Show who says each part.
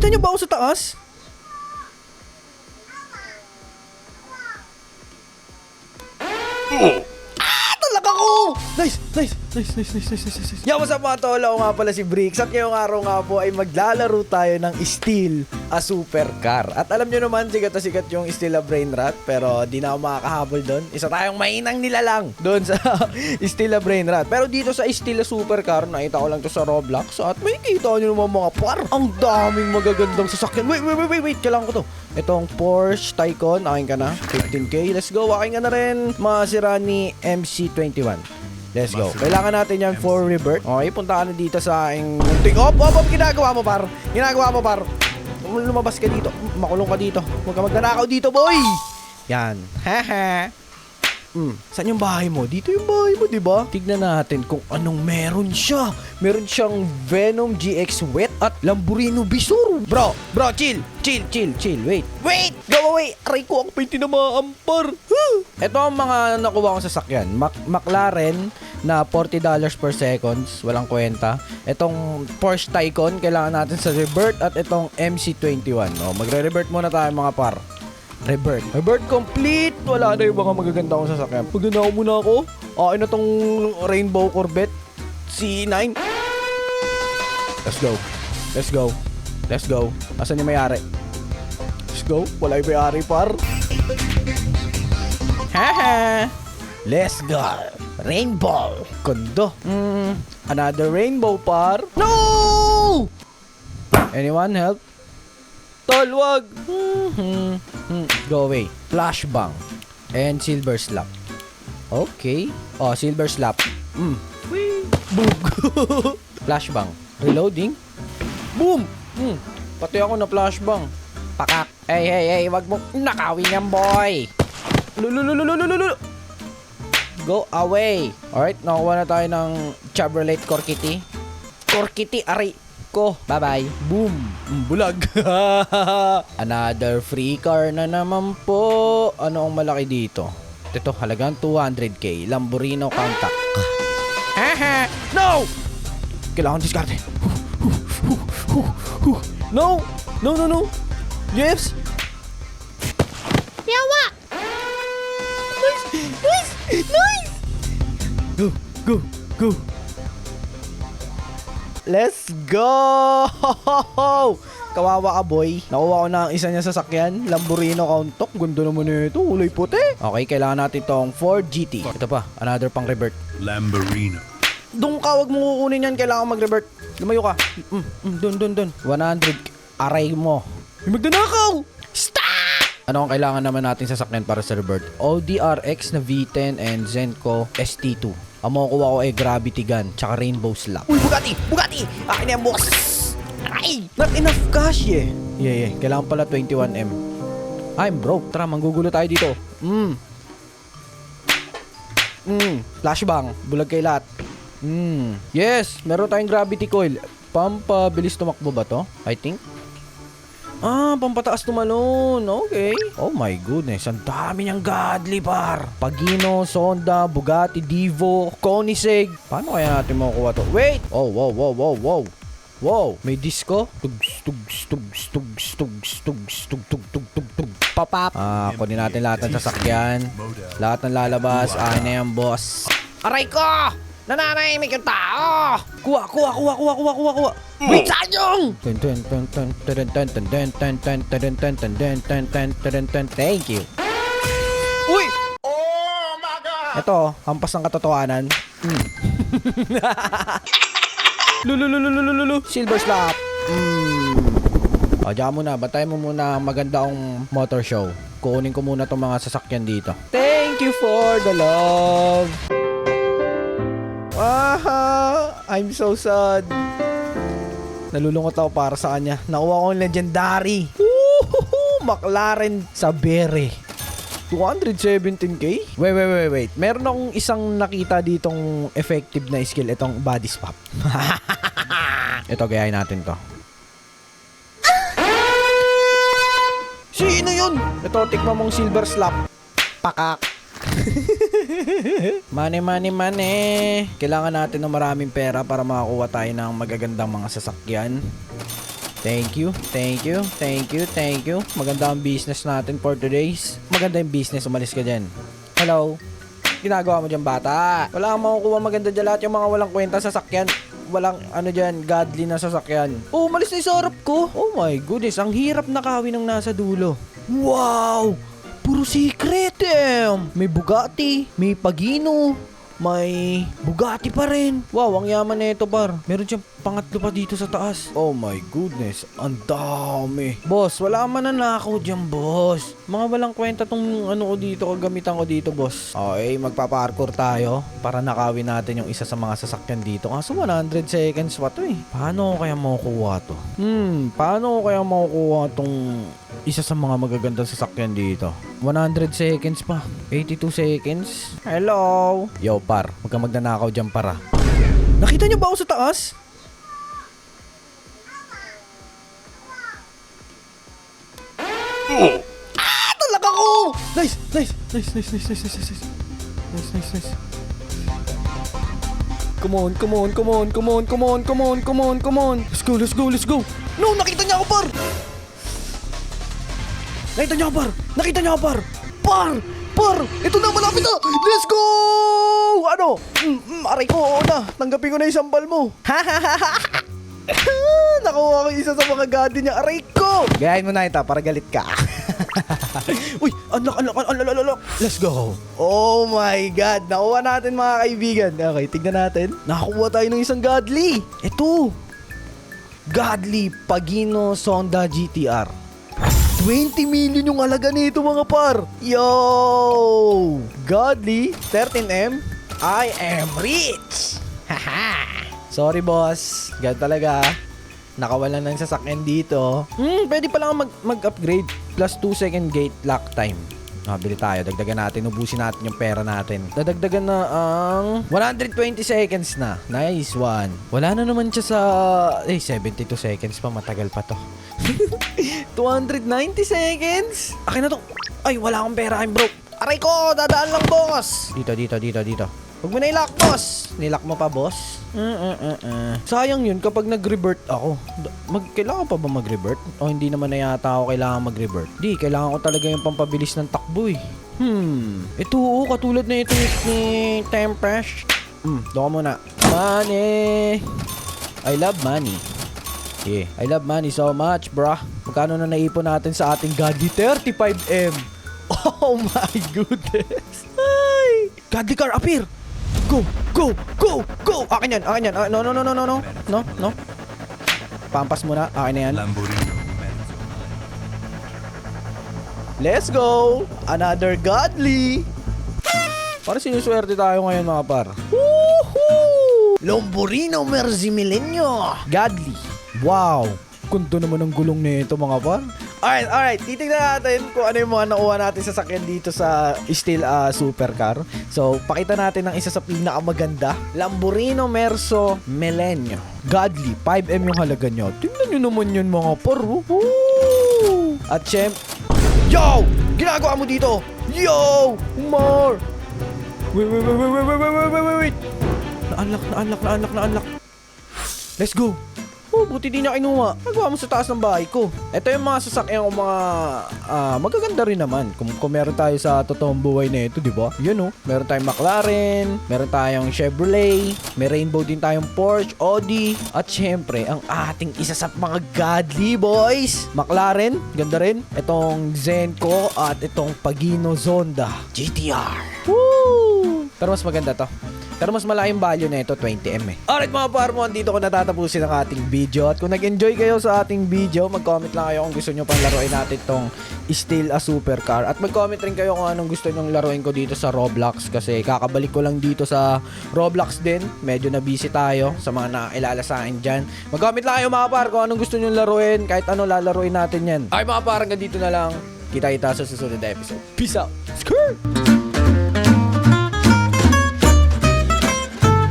Speaker 1: Nakita niyo ba ako sa taas? Talaga ko! Nice! Yo, what's up mga tol? Ako nga pala si Bricks at ngayong araw nga po ay maglalaro tayo ng Steel a Supercar. At alam nyo naman, sikat na sikat yung Steel a Brainrot, pero di na ako makakahabol doon. Isa tayong mainang nilalang doon sa Steel a Brainrot. Pero dito sa Steel a Supercar, nakita ko lang to sa Roblox at may kita nyo naman mga par. Ang daming magagandang sasakyan. Wait, kailangan ko to. Itong Porsche Taycan, akin ka na. 15K, let's go. Akin ka na rin. Maserati MC21. Let's go. Kailangan natin yan for rebirth. Okay, punta ka na dito sa aking munting. Op! Ginagawa mo, par. Lumabas ka dito. Makulong ka dito. Huwag ka magnanakaw dito, boy. Yan. Haha. Saan yung bahay mo? Dito yung bahay mo, diba? Tignan natin kung anong meron siya. Meron siyang Venom GX Wet at Lamborghini Bisur. Bro, chill. Wait. Go away. Aray ko, ako pa yung tinamaampar. Ito ang mga nakuha kong sasakyan. McLaren na $40 per seconds. Walang kwenta. Itong Porsche Taycan, kailangan natin sa rebirth. At itong MC21. No? Magre-rebirth muna tayo mga par. Rebirth complete. Wala na yung mga magaganda kong sasakyan. Maganda muna ako. Akin na tong Rainbow Corvette C9. Let's go. Asan yung may-ari? Let's go. Wala yung may-ari, par. Haha. Let's go. Rainbow. Kondo. Another rainbow, par. No! Anyone help? Tol, wag. Go away. Flashbang. And silver slap. Okay. Oh, silver slap. Boom. Flashbang. Reloading. Boom. Pati ako na flashbang. Pakak. Hey, wag mo nakawin yan, boy. Lululululululu. Go away. Alright, nakuha na tayo ng Chevrolet Corkity. Aray ko. Bye-bye. Boom. Bulag. Another free car na naman po. Ano ang malaki dito? Ito, halagang 200k. Lamborghini Countach. No! Kailangan diskarte. No! Yes! Yawa! Nice! Go! Let's go! Kawawa ka, boy. Nakuha ko na ang isa niya sasakyan. Lamborghini Countach. Gundo naman ito. Kulay puti. Okay, kailangan natin tong Ford GT. Ito pa. Another pang revert.
Speaker 2: Lamborghini.
Speaker 1: Doon ka. Huwag mo kukunin yan. Kailangan mag-revert. Lumayo ka. Doon. 100. Aray mo. May magdanakaw! Stop! Ano ang kailangan naman natin sasakyan para sa revert? Audi RX na V10 and Zenko ST2. Ang makukuha ko ay Gravity Gun tsaka Rainbow Slap. Uy, Bugatti! Akin na yan, boss! Ay! Not enough cash, eh. Yeah. Kailangan pala 21M. I'm broke. Tara, manggugulo tayo dito. Flashbang. Bulag kay lahat. Yes! Meron tayong Gravity Coil. Pampabilis tumakbo ba to? I think. Pampataas tumalon. Okay. Oh my goodness. Ang dami niyang godly, par. Pagino, Sonda, Bugatti, Divo, Koenigsegg. Paano kaya natin makukuha to? Wait! Oh, wow. May disco. Pop. Kunin natin lahat ng sasakyan. Lahat ng lalabas. Akin na yan, boss. Aray ko! Nananahimik yung tao! Kuha! Wait, saan yung? Thank you. Uy! Oh my God! Ito, hampas ng katotohanan. Lululululululu. Silver slap. O, diyan muna. Batayin mo muna ang magandang motor show. Kukunin ko muna itong mga sasakyan dito. Thank you for the love. I'm so sad. Nalulungkot ako para sa kanya. Nakuha ko yung legendary. McLaren Sabere. 217k? Wait. Meron akong isang nakita ditong effective na skill. Itong body swap. Ito, gayahin natin to. Sino yun? Ito, tikman mong silver slap. Pakak. Money. Kailangan natin ng maraming pera para makakuha tayo ng magagandang mga sasakyan. Thank you, thank you, thank you, thank you. Maganda ang business natin for today's. Maganda yung business, umalis ka dyan. Hello? Ginagawa mo dyan, bata? Wala kang makukuha maganda dyan. Lahat yung mga walang kwenta sasakyan. Walang ano dyan, godly na sasakyan. Oh, umalis na yung sa harap ko. Oh my goodness, ang hirap nakawin ng nasa dulo. Wow! Puro secret eh. May Bugatti, may Pagino, may Bugatti pa rin. Wow, ang yaman na ito, par. Meron siyang pangatlo pa dito sa taas. Oh my goodness, ang dami. Boss, wala man nanakaw dyan, boss. Mga walang kwenta tong ano ko dito, kagamitan ko dito, boss. Okay, magpa-parkour tayo para nakawin natin yung isa sa mga sasakyan dito. Kaso 100 seconds pa to eh. Paano ko kaya makukuha to? Paano ko kaya makukuha tong isa sa mga magagandang sasakyan dito? 100 seconds pa. 82 seconds. Hello? Yo, par. Huwag kang magnanakaw dyan, para. Nakita niyo ba ako sa taas? Talaga ko! Nice! Nice! Nice, nice, nice, nice, nice, nice. Nice, nice, nice. Come on, come on, come on, come on, come on, come on, come on, come on. Let's go, let's go, let's go. No, nakita niya ako, par! Nakita niya ako, par! Nakita niya ako, par! Par! Par! Ito na, malapit na! Let's go! Ano? Aray ko, oo na. Tanggapin ko na yung sambal mo. Nakuha ko isa sa mga gadi niya. Aray ko! Gayahin mo na ito para galit ka. Uy! Unlock! Let's go! Oh my God! Nakuha natin, mga kaibigan. Okay, tignan natin. Nakakuha tayo ng isang godly. Ito! Godly Pagino Sonda GTR. 20 million yung halaga nito, mga par. Yo! Godly 13M. I am rich! Haha! Sorry, boss. God talaga. Nakawalan ng sasakyan dito. Pwede pala mag-upgrade. Plus 2 second gate lock time. Bili tayo. Dagdagan natin. Ubusin natin yung pera natin. Dadagdagan na ang 120 seconds na. Nice one. Wala na naman siya sa 72 seconds pa. Matagal pa to. 290 seconds. Akin na to. Ay, wala akong pera. I'm broke. Aray ko, dadaan lang, boss. Dito. Huwag mo na i-lock, boss. Nilock mo pa, boss? Sayang yun kapag nag-revert ako. Kailangan pa ba mag-revert? O hindi naman na yata ako kailangan mag-revert? Di, kailangan ko talaga yung pampabilis ng takbo eh. Ito, katulad na ito ni Tempest. Doon ka muna. Money. I love money. Yeah, I love money so much, brah. Magkano na naipon natin sa ating Godly 35M? Oh my goodness. Ay! Godly car, appear! Go! Akin yan. No. Pampas muna. Akin na yan. Let's go! Another Godly! Parang sinuswerte tayo ngayon, mga par. Woohoo! Lamborghini Merzimilenio! Godly. Wow! Kunto naman ang gulong nito, mga par. Alright. Titignan natin kung ano yung mga nakuha natin sa sakyan dito sa Steel Supercar. So, pakita natin ang isa sa pinakamaganda. Lamborghini Merso Millennio. Godly, 5M yung halaga nyo. Tingnan nyo naman yun, mga par. Woo! At yo! Ginagawa mo dito! Yo! More! Wait! Na-unlock. Let's go! Oh, buti di niya kinuha. Nagawa mo sa taas ng bahay ko. Ito yung mga sasakyan ko, mga magaganda rin naman. Kung meron tayo sa totoong buhay na ito, di ba? Yun meron tayong McLaren, meron tayong Chevrolet, may rainbow din tayong Porsche, Audi, at syempre, ang ating isa sa mga godly boys, McLaren, ganda rin. Itong Zenko at itong Pagino Zonda GTR. Woo! Pero mas maganda to. Pero mas malaking value na ito, 20M eh. Alright, mga parmon, dito ko natatapusin ang ating video. At kung nag-enjoy kayo sa ating video, mag-comment lang kayo kung gusto nyo pang laruin natin itong Steel Supercar. At mag-comment rin kayo kung anong gusto nyong laruin ko dito sa Roblox. Kasi kakabalik ko lang dito sa Roblox din. Medyo na busy tayo sa mga nakakilala sa akin dyan. Mag-comment lang kayo, mga par, kung anong gusto nyong laruin. Kahit ano lalaruin natin yan. Ay, mga par, hanggang dito na lang. Kita-kita sa susunod na episode. Peace out. Skrrr!